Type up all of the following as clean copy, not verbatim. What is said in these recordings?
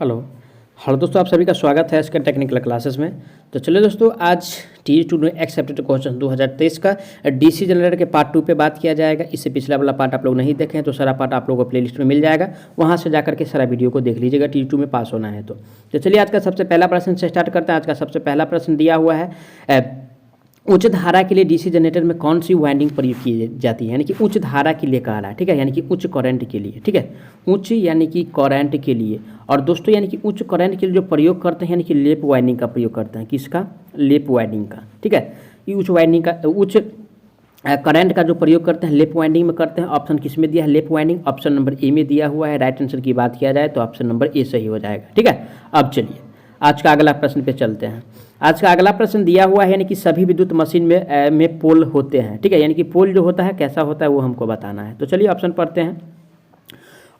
Hello. Hello दोस्तों, आप सभी का स्वागत है इसके टेक्निकल क्लासेस में। तो चलिए दोस्तों, आज T2 में एक्सेप्टेड क्वेश्चन 2023 का डीसी जनरेटर के पार्ट 2 पे बात किया जाएगा। इससे पिछला वाला पार्ट आप लोग नहीं देखे हैं तो सारा पार्ट आप लोगों को प्लेलिस्ट में मिल जाएगा, वहाँ से जाकर के सारा वीडियो को देख लीजिएगा T2 में पास होना है। तो चलिए आज का सबसे पहला प्रश्न से स्टार्ट करते हैं। आज का सबसे पहला प्रश्न दिया हुआ है, उच्च धारा के लिए डीसी जनरेटर में कौन सी वाइंडिंग प्रयोग की जाती है, यानी कि उच्च धारा के लिए कहा रहा है, ठीक है, यानी कि उच्च करंट के लिए, ठीक है, उच्च यानी कि करंट के लिए। और दोस्तों यानी कि उच्च करंट के लिए जो प्रयोग करते हैं यानी कि लेप वाइंडिंग का प्रयोग करते हैं। किसका? लेप वाइंडिंग का, ठीक है। ये उच्च वाइंडिंग का, उच्च करंट का जो प्रयोग करते हैं लेप वाइंडिंग में करते हैं। ऑप्शन किस में दिया है? लेप वाइंडिंग। ऑप्शन नंबर ए में दिया हुआ है। राइट आंसर की बात किया जाए तो ऑप्शन नंबर ए सही हो जाएगा, ठीक है। अब चलिए आज का अगला प्रश्न पे चलते हैं। आज का अगला प्रश्न दिया हुआ है, यानी कि सभी विद्युत मशीन में पोल होते हैं, ठीक है, यानी कि पोल जो होता है कैसा होता है वो हमको बताना है। तो चलिए ऑप्शन पढ़ते हैं।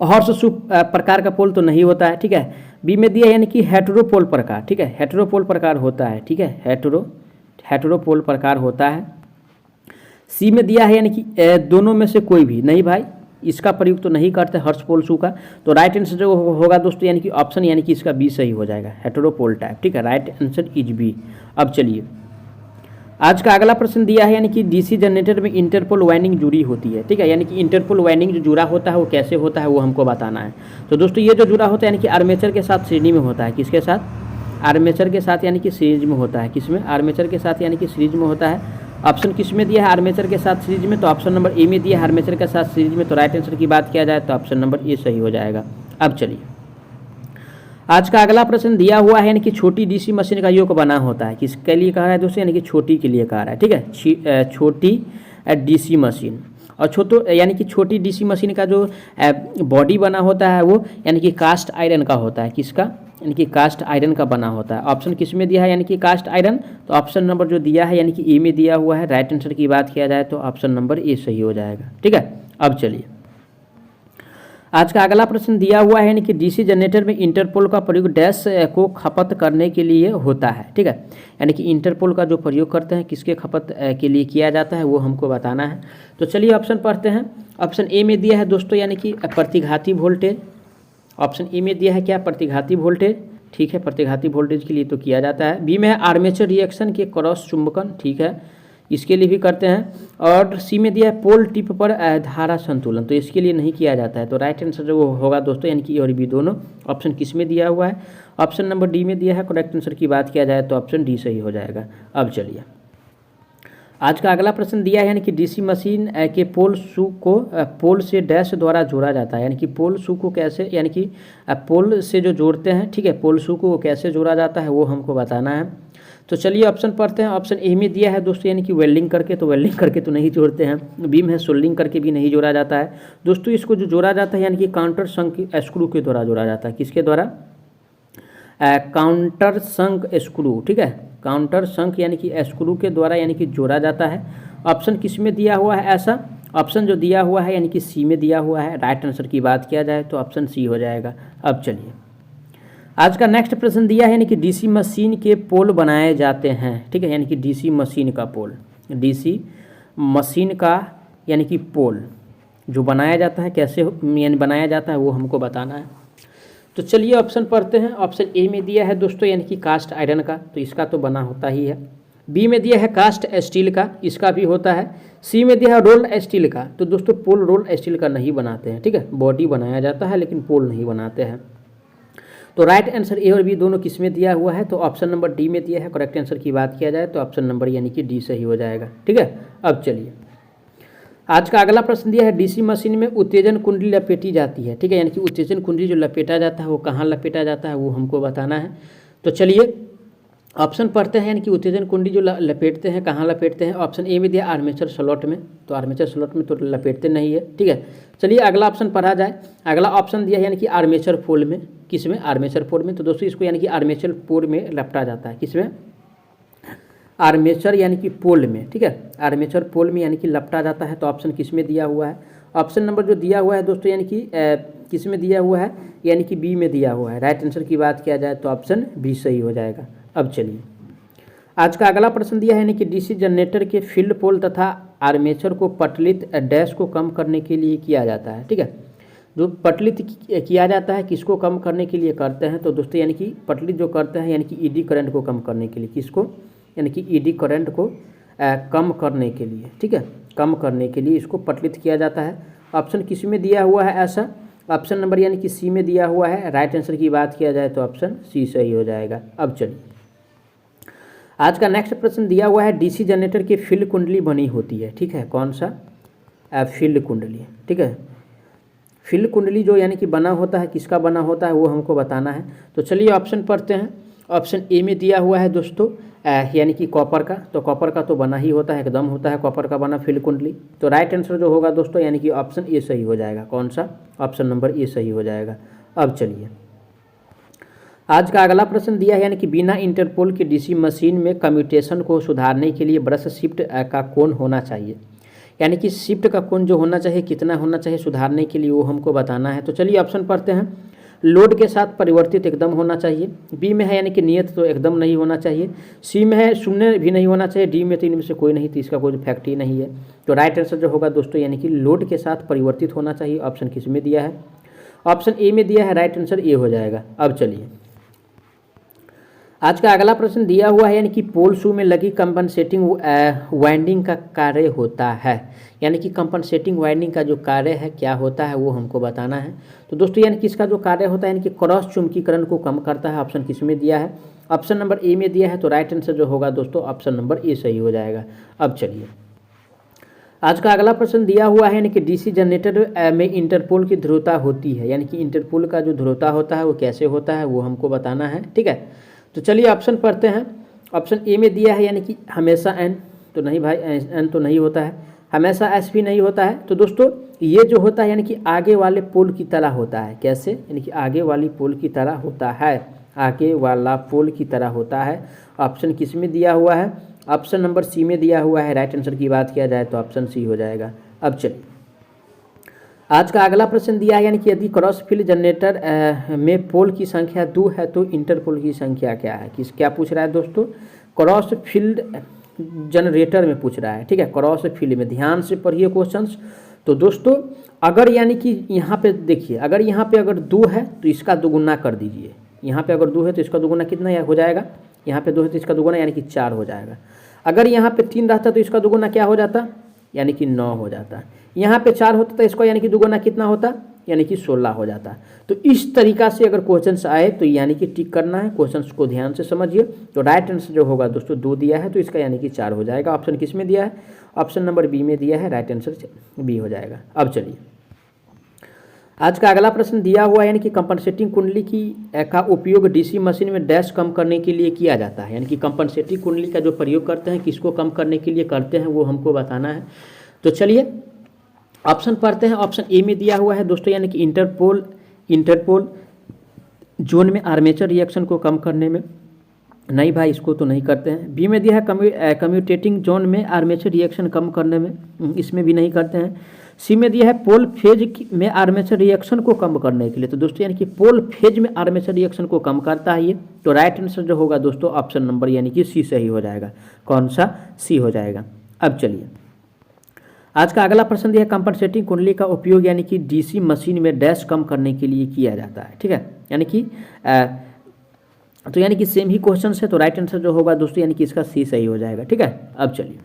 हॉर्स शू प्रकार का पोल तो नहीं होता है, ठीक है। बी में दिया है यानी कि हेटेरोपोल प्रकार, ठीक है, हेटेरोपोल प्रकार होता है, ठीक है, हेटेरोपोल प्रकार होता है। सी में दिया है यानी कि दोनों में से कोई भी नहीं भाई, इसका प्रयोग तो नहीं करते हर्ष पोल शू का। तो राइट आंसर जो होगा दोस्तों यानी कि ऑप्शन यानी कि इसका बी सही हो जाएगा, हेटेरोपोल टाइप, ठीक है, राइट आंसर इज बी। अब चलिए आज का अगला प्रश्न दिया है, यानी कि डीसी जनरेटर में इंटरपोल वाइंडिंग जुड़ी होती है, ठीक है, यानी कि इंटरपोल वाइंडिंग जो जुड़ा होता है वो कैसे होता है वो हमको बताना है। तो दोस्तों ये जो जुड़ा होता है यानी कि आर्मेचर के साथ श्रेणी में होता है। किसके साथ? आर्मेचर के साथ यानी कि सीरीज में होता है। किसमें? आर्मेचर के साथ यानी कि सीरीज में होता है। ऑप्शन किस में दिया है? आर्मेचर के साथ सीरीज में। तो ऑप्शन नंबर ए में दिया है आर्मेचर के साथ सीरीज में। तो राइट आंसर की बात किया जाए तो ऑप्शन नंबर ए सही हो जाएगा। अब चलिए आज का अगला प्रश्न दिया हुआ है, यानी कि छोटी डीसी मशीन का योग बना होता है। किसके लिए कहा है दोस्तों? यानी कि छोटी के लिए कहा है, ठीक है, छोटी डीसी मशीन। और यानी कि छोटी डीसी मशीन का जो बॉडी बना होता है वो यानी कि कास्ट आयरन का होता है। किसका? यानी कि कास्ट आयरन का बना होता है। ऑप्शन किस में दिया है? यानी कि कास्ट आयरन। तो ऑप्शन नंबर जो दिया है यानी कि ए में दिया हुआ है। राइट आंसर की बात किया जाए तो ऑप्शन नंबर ए सही हो जाएगा, ठीक है। अब चलिए आज का अगला प्रश्न दिया हुआ है, यानी कि डीसी जनरेटर में इंटरपोल का प्रयोग डैश को खपत करने के लिए होता है, ठीक है, यानी कि इंटरपोल का जो प्रयोग करते हैं किसके खपत के लिए किया जाता है वो हमको बताना है। तो चलिए ऑप्शन पढ़ते हैं। ऑप्शन ए में दिया है दोस्तों यानी कि प्रतिघाती वोल्टेज। ऑप्शन ए में दिया है क्या? प्रतिघाती वोल्टेज, ठीक है, प्रतिघाती वोल्टेज के लिए तो किया जाता है। बी में है आर्मेचर रिएक्शन के क्रॉस चुंबकन, ठीक है, इसके लिए भी करते हैं। और सी में दिया है पोल टिप पर धारा संतुलन, तो इसके लिए नहीं किया जाता है। तो राइट आंसर जो होगा दोस्तों यानी कि और बी दोनों। ऑप्शन किस में दिया हुआ है? ऑप्शन नंबर डी में दिया है। करेक्ट आंसर की बात किया जाए तो ऑप्शन डी सही हो जाएगा। अब चलिए आज का अगला प्रश्न दिया है, यानी कि डीसी मशीन के पोल शू को पोल से डैश द्वारा जोड़ा जाता है, यानी कि पोल शू को कैसे, यानी कि पोल से जो जोड़ते हैं, ठीक है, पोल शू को कैसे जोड़ा जाता है वो हमको बताना है। तो चलिए ऑप्शन पढ़ते हैं। ऑप्शन ए में दिया है दोस्तों यानी कि वेल्डिंग करके, तो वेल्डिंग करके तो नहीं जोड़ते हैं। बी में है सोल्डिंग करके भी नहीं जोड़ा जाता है दोस्तों। इसको जो जोड़ा जाता है यानी कि काउंटर संक स्क्रू के द्वारा जोड़ा जाता है। किसके द्वारा? काउंटर संक स्क्रू, ठीक है, काउंटर संक यानी कि स्क्रू के द्वारा यानी कि जोड़ा जाता है। ऑप्शन किस में दिया हुआ है ऐसा? ऑप्शन जो दिया हुआ है यानी कि सी में दिया हुआ है। राइट आंसर की बात किया जाए तो ऑप्शन सी हो जाएगा। अब चलिए आज का नेक्स्ट प्रश्न दिया है, यानी कि डीसी मशीन के पोल बनाए जाते हैं, ठीक है, यानी कि डीसी मशीन का पोल, डीसी मशीन का यानी कि पोल जो बनाया जाता है कैसे यानी बनाया जाता है वो हमको बताना है। तो चलिए ऑप्शन पढ़ते हैं। ऑप्शन ए में दिया है दोस्तों यानी कि कास्ट आयरन का, तो इसका तो बना होता ही है। बी में दिया है कास्ट स्टील का, इसका भी होता है। सी में दिया है रोल्ड स्टील का, तो दोस्तों पोल रोल्ड स्टील का नहीं बनाते हैं, ठीक है, बॉडी बनाया जाता है लेकिन पोल नहीं बनाते हैं। तो राइट आंसर ए और बी दोनों किस में दिया हुआ है? तो ऑप्शन नंबर डी में दिया है। करेक्ट आंसर की बात किया जाए तो ऑप्शन नंबर यानी कि डी सही हो जाएगा, ठीक है। अब चलिए आज का अगला प्रश्न दिया है, डीसी मशीन में उत्तेजन कुंडली लपेटी जाती है, ठीक है, यानी कि उत्तेजन कुंडली जो लपेटा जाता है वो कहाँ लपेटा जाता है वो हमको बताना है। तो चलिए ऑप्शन पढ़ते हैं, यानी कि उत्तेजन कुंडली जो लपेटते हैं कहाँ लपेटते हैं। ऑप्शन ए में दिया आर्मेचर स्लॉट में, तो आर्मेचर स्लॉट में तो लपेटते नहीं है, ठीक है। चलिए अगला ऑप्शन पढ़ा जाए। अगला ऑप्शन दिया है यानी कि आर्मेचर पोल में। किस में? आर्मेचर पोल में। तो दोस्तों इसको यानी कि आर्मेचर पोल में लपटा जाता है। किसमें? आर्मेचर यानी कि पोल में, ठीक है, आर्मेचर पोल में यानी कि लपटा जाता है। तो ऑप्शन किस में दिया हुआ है? ऑप्शन नंबर जो दिया हुआ है दोस्तों यानी कि किस में दिया हुआ है? यानी कि बी में दिया हुआ है। राइट आंसर की बात किया जाए तो ऑप्शन बी सही हो जाएगा। अब चलिए आज का अगला प्रश्न दिया है, यानी कि डीसी जनरेटर के फील्ड पोल तथा आर्मेचर को पटलित डैश को कम करने के लिए किया जाता है, ठीक है। जो पटलित किया जाता है किसको कम करने के लिए करते हैं, तो दोस्तों यानी कि पटलित जो करते हैं यानी कि ईडी करंट को कम करने के लिए, किसको, यानी कि ईडी करंट को कम करने के लिए, ठीक है, कम करने के लिए इसको पटलित किया जाता है। ऑप्शन किस में दिया हुआ है ऐसा, ऑप्शन नंबर यानी कि सी में दिया हुआ है। राइट आंसर की बात किया जाए तो ऑप्शन सी सही हो जाएगा। अब चलिए आज का नेक्स्ट प्रश्न दिया हुआ है, डीसी जनरेटर की फील्ड कुंडली बनी होती है, ठीक है, कौन सा, फील्ड कुंडली, ठीक है, फील्ड कुंडली जो यानी कि बना होता है किसका बना होता है वो हमको बताना है। तो चलिए ऑप्शन पढ़ते हैं। ऑप्शन ए में दिया हुआ है दोस्तों यानी कि कॉपर का, तो कॉपर का तो बना ही होता है, एकदम होता है कॉपर का बना फील्ड कुंडली। तो राइट आंसर जो होगा दोस्तों यानी कि ऑप्शन ए सही हो जाएगा। कौन सा, ऑप्शन नंबर ए सही हो जाएगा। अब चलिए आज का अगला प्रश्न दिया है, यानी कि बिना इंटरपोल के डीसी मशीन में कम्यूटेशन को सुधारने के लिए ब्रश शिफ्ट का कोण होना चाहिए, यानी कि शिफ्ट का कोण जो होना चाहिए कितना होना चाहिए सुधारने के लिए वो हमको बताना है। तो चलिए ऑप्शन पढ़ते हैं। लोड के साथ परिवर्तित एकदम होना चाहिए, बी में है यानी कि नियत तो एकदम नहीं होना चाहिए, सी में है शून्य भी नहीं होना चाहिए, डी में तो इनमें से कोई नहीं, तो इसका कोई फैक्ट ही नहीं है। तो राइट आंसर जो होगा दोस्तों यानी कि लोड के साथ परिवर्तित होना चाहिए। ऑप्शन किस में दिया है, ऑप्शन ए में दिया है, राइट आंसर ए हो जाएगा। अब चलिए आज का अगला प्रश्न दिया हुआ है, यानी कि पोल शू में लगी कंपनसेटिंग वाइंडिंग का कार्य होता है, यानी कि कंपनसेटिंग वाइंडिंग का जो कार्य है क्या होता है वो हमको बताना है। तो दोस्तों यानी कि इसका जो कार्य होता है यानी कि क्रॉस चुंबकीकरण को कम करता है। ऑप्शन किस में दिया है, ऑप्शन नंबर ए में दिया है। तो राइट आंसर जो होगा दोस्तों ऑप्शन नंबर ए सही हो जाएगा। अब चलिए आज का अगला प्रश्न दिया हुआ है, यानी कि डीसी जनरेटर में इंटरपोल की ध्रुवता होती है, यानी कि इंटरपोल का जो ध्रुवता होता है वो कैसे होता है वो हमको बताना है, ठीक है। तो चलिए ऑप्शन पढ़ते हैं। ऑप्शन ए में दिया है यानी कि हमेशा एन, तो नहीं भाई एन तो नहीं होता है, हमेशा एस भी नहीं होता है। तो दोस्तों ये जो होता है यानी कि आगे वाले पोल की तरह होता है, कैसे, यानी कि आगे वाली पोल की तरह होता है, आगे वाला पोल की तरह होता है। ऑप्शन किस में दिया हुआ है, ऑप्शन नंबर सी में दिया हुआ है। राइट आंसर की बात किया जाए तो ऑप्शन सी हो जाएगा। अब चलिए आज का अगला प्रश्न दिया है, यानी कि यदि क्रॉस फील्ड जनरेटर में पोल की संख्या 2 है तो इंटरपोल की संख्या क्या है, किस क्या पूछ रहा है दोस्तों, क्रॉस फील्ड जनरेटर में पूछ रहा है, ठीक है, क्रॉस फील्ड में। ध्यान से पढ़िए क्वेश्चंस। तो दोस्तों अगर यानी कि यहाँ पे देखिए, अगर यहाँ पे अगर 2 है तो इसका दोगुना कर दीजिए, यहाँ पे अगर 2 है तो इसका दोगुना कितना हो जाएगा, यहाँ पे 2 है तो इसका दोगुना यानी कि 4 हो जाएगा। अगर यहाँ पे 3 रहता तो इसका दोगुना क्या हो जाता, यानी कि 9 हो जाता। यहाँ पे 4 होता तो इसका यानी कि दोगुना कितना होता, यानी कि 16 हो जाता। तो इस तरीका से अगर क्वेश्चंस आए तो यानी कि टिक करना है, क्वेश्चंस को ध्यान से समझिए। तो राइट आंसर जो होगा दोस्तों 2 दिया है तो इसका यानी कि 4 हो जाएगा। ऑप्शन किस में दिया है, ऑप्शन नंबर बी में दिया है, राइट आंसर बी हो जाएगा। अब चलिए आज का अगला प्रश्न दिया हुआ है, यानी कि कंपनसेटिंग कुंडली का उपयोग डीसी मशीन में डैश कम करने के लिए किया जाता है, यानी कि कंपनसेटिंग कुंडली का जो प्रयोग करते हैं किसको कम करने के लिए करते हैं वो हमको बताना है। तो चलिए ऑप्शन पढ़ते हैं। ऑप्शन ए में दिया हुआ है दोस्तों, यानी कि इंटरपोल जोन में आर्मेचर रिएक्शन को कम करने में, नहीं भाई इसको तो नहीं करते हैं। बी में दिया है कम्यूटेटिंग जोन में आर्मेचर रिएक्शन कम करने में, इसमें भी नहीं करते हैं। सी में दिया है पोल फेज में आर्मेचर रिएक्शन को कम करने के लिए, तो दोस्तों यानी कि पोल फेज में आर्मेचर रिएक्शन को कम करता है ये। तो राइट आंसर जो होगा दोस्तों ऑप्शन नंबर यानी कि सी सही हो जाएगा। कौन सा, सी हो जाएगा। अब चलिए आज का अगला प्रश्न दिया है, कंपनसेटिंग कुंडली का उपयोग यानी कि डीसी मशीन में डैश कम करने के लिए किया जाता है, ठीक है, यानी कि तो यानी कि सेम ही क्वेश्चन है। तो राइट आंसर जो होगा दोस्तों यानी कि इसका सी सही हो जाएगा, ठीक है। अब चलिए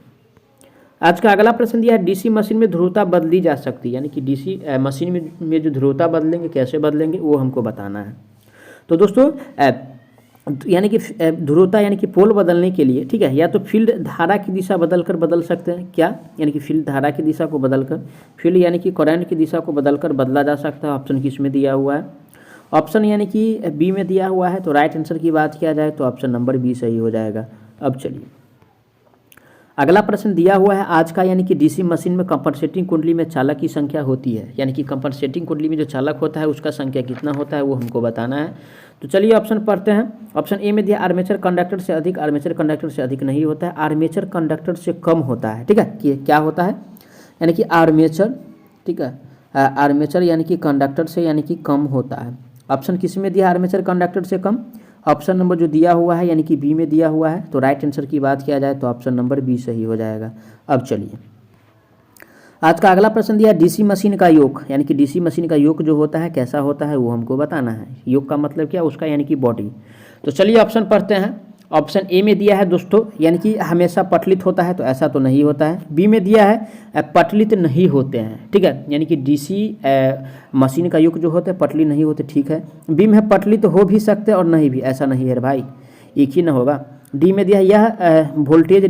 आज का अगला प्रश्न दिया है, डीसी मशीन में ध्रुवता बदली जा सकती है, यानी कि डीसी मशीन में जो ध्रुवता बदलेंगे कैसे बदलेंगे वो हमको बताना है। तो दोस्तों यानी कि ध्रुवता यानी कि पोल बदलने के लिए, ठीक है, या तो फील्ड धारा की दिशा बदलकर बदल सकते हैं, क्या, यानी कि फील्ड धारा की दिशा को बदलकर, फील्ड यानी कि करंट की दिशा को बदलकर बदला जा सकता है। ऑप्शन किस में दिया हुआ है, ऑप्शन यानी कि बी में दिया हुआ है। तो राइट आंसर की बात किया जाए तो ऑप्शन नंबर बी सही हो जाएगा। अब चलिए अगला प्रश्न दिया हुआ है आज का, यानी कि डीसी मशीन में कंपनसेटिंग कुंडली में चालक की संख्या होती है, यानी कि कंपनसेटिंग कुंडली में जो चालक होता है उसका संख्या कितना होता है वो हमको बताना है। तो चलिए ऑप्शन पढ़ते हैं। ऑप्शन ए में दिया आर्मेचर कंडक्टर से अधिक, आर्मेचर कंडक्टर से अधिक नहीं होता है, आर्मेचर कंडक्टर से कम होता है, ठीक है, कि क्या होता है, यानी कि आर्मेचर, ठीक है, आर्मेचर यानी कि कंडक्टर से यानी कि कम होता है। ऑप्शन किस में दिया, आर्मेचर कंडक्टर से कम, ऑप्शन नंबर जो दिया हुआ है यानी कि बी में दिया हुआ है। तो राइट आंसर की बात किया जाए तो ऑप्शन नंबर बी सही हो जाएगा। अब चलिए आज का अगला प्रश्न दिया है डीसी मशीन का योग, यानी कि डीसी मशीन का योग जो होता है कैसा होता है वो हमको बताना है। योग का मतलब क्या, उसका यानी कि बॉडी। तो चलिए ऑप्शन पढ़ते हैं। ऑप्शन ए में दिया है दोस्तों यानी कि हमेशा पटलित होता है, तो ऐसा तो नहीं होता है। बी में दिया है पटलित नहीं होते हैं, ठीक है, यानी कि डीसी मशीन का योग जो होते हैं पटली नहीं होते, ठीक है। बी में पटलित हो भी सकते और नहीं भी, ऐसा नहीं है भाई, एक ही ना होगा। डी में दिया है यह वोल्टेज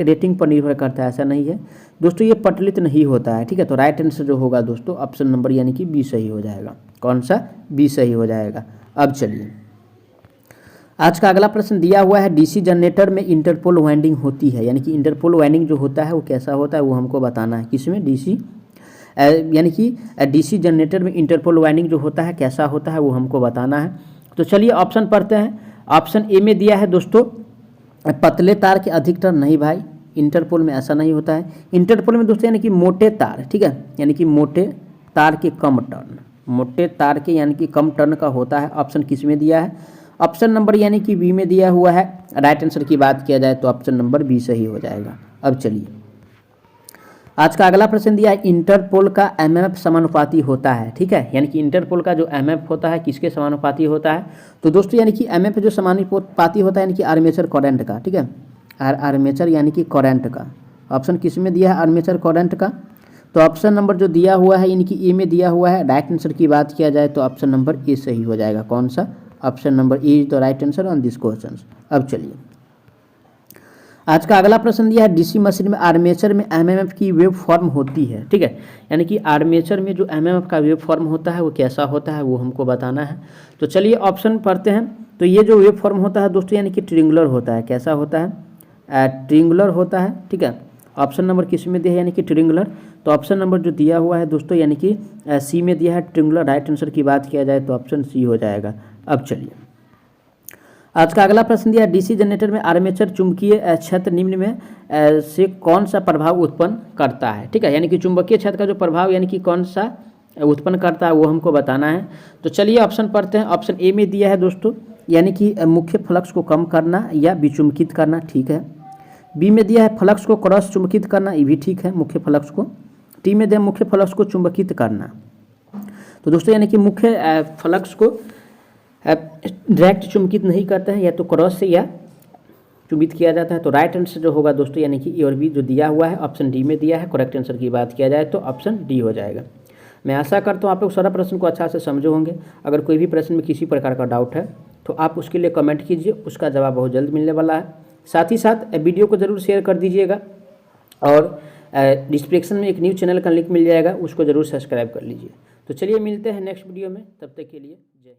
रेटिंग पर निर्भर करता है, ऐसा नहीं है दोस्तों, ये पटलित नहीं होता है, ठीक है। तो राइट आंसर जो होगा दोस्तों ऑप्शन नंबर यानी कि बी सही हो जाएगा। कौन सा, बी सही हो जाएगा। अब चलिए आज का अगला प्रश्न दिया हुआ है डीसी जनरेटर में इंटरपोल वाइंडिंग होती है, यानी कि इंटरपोल वाइंडिंग जो होता है वो कैसा होता है वो हमको बताना है। किसमें, डीसी यानी कि डीसी जनरेटर में इंटरपोल वाइंडिंग जो होता है कैसा होता है वो हमको बताना है। तो चलिए ऑप्शन पढ़ते हैं। ऑप्शन ए में दिया है दोस्तों पतले तार के अधिकतर नहीं भाई, इंटरपोल में ऐसा नहीं होता है। इंटरपोल में दोस्तों यानी कि मोटे तार, ठीक है, यानी कि मोटे तार के कम टर्न, मोटे तार के यानी कि कम टर्न का होता है। ऑप्शन किस में दिया है, ऑप्शन नंबर यानी कि बी में दिया हुआ है। राइट आंसर की बात किया जाए तो ऑप्शन नंबर बी सही हो जाएगा। अब चलिए आज का अगला प्रश्न दिया है इंटरपोल का एमएमएफ समानुपाती होता है, ठीक है, यानी कि इंटरपोल का जो एमएमएफ होता है किसके समानुपाती होता है। तो दोस्तों यानी कि एमएमएफ जो समानुपाती होता है यानी कि आर्मेचर करंट का, ठीक है, आर्मेचर यानी कि करंट का। ऑप्शन किस में दिया है, आर्मेचर करंट का। तो ऑप्शन नंबर जो दिया हुआ है यानी कि ए में दिया हुआ है। राइट आंसर की बात किया जाए तो ऑप्शन नंबर ए सही हो जाएगा। कौन सा, option number A is the right answer on this question. अब चलिए आज का अगला प्रश्न दिया है डीसी मशीन में आर्मेचर में एमएमएफ की वेव फॉर्म होती है, ठीक है, यानी कि आर्मेचर में जो एमएमएफ का वेव फॉर्म होता है वो कैसा होता है वो हमको बताना है। तो चलिए ऑप्शन पढ़ते हैं। तो ये जो वेव फॉर्म होता है दोस्तों यानी कि ट्रिंगुलर होता है, कैसा होता है, ट्रिंगुलर होता है, ठीक है। ऑप्शन नंबर किस में दिया है यानी कि ट्रिंगुलर। तो ऑप्शन नंबर जो दिया हुआ है दोस्तों यानी कि सी में दिया है ट्रिंगुलर। राइट आंसर की बात किया जाए तो ऑप्शन सी हो जाएगा। अब चलिए आज का अगला प्रश्न दिया डीसी जनरेटर में आर्मेचर चुंबकीय क्षेत्र निम्न में से कौन सा प्रभाव उत्पन्न करता है, ठीक है, यानी कि चुंबकीय क्षेत्र का जो प्रभाव यानी कि कौन सा उत्पन्न करता है वो हमको बताना है। तो चलिए ऑप्शन पढ़ते हैं। ऑप्शन ए में दिया है दोस्तों यानी कि मुख्य फ्लक्स को कम करना या विचुंबकित करना, ठीक है। बी में दिया है फ्लक्स को क्रॉस चुंबकित करना, ये भी ठीक है, मुख्य फ्लक्स को। टी में दिया मुख्य फ्लक्स को चुंबकित करना। तो दोस्तों यानी कि मुख्य फ्लक्स को डायरेक्ट चुंबकित नहीं करता है, या तो क्रॉस से या चुंबित किया जाता है। तो राइट आंसर जो होगा दोस्तों यानी कि ए और बी जो दिया हुआ है ऑप्शन डी में दिया है। करेक्ट आंसर की बात किया जाए तो ऑप्शन डी हो जाएगा। मैं आशा करता हूँ आप लोग सारा प्रश्न को अच्छा से समझे होंगे। अगर कोई भी प्रश्न में किसी प्रकार का डाउट है तो आप उसके लिए कमेंट कीजिए, उसका जवाब बहुत जल्द मिलने वाला है। साथ ही साथ वीडियो को ज़रूर शेयर कर दीजिएगा और डिस्क्रिप्शन में एक न्यू चैनल का लिंक मिल जाएगा, उसको ज़रूर सब्सक्राइब कर लीजिए। तो चलिए मिलते हैं नेक्स्ट वीडियो में, तब तक के लिए जय हिंद।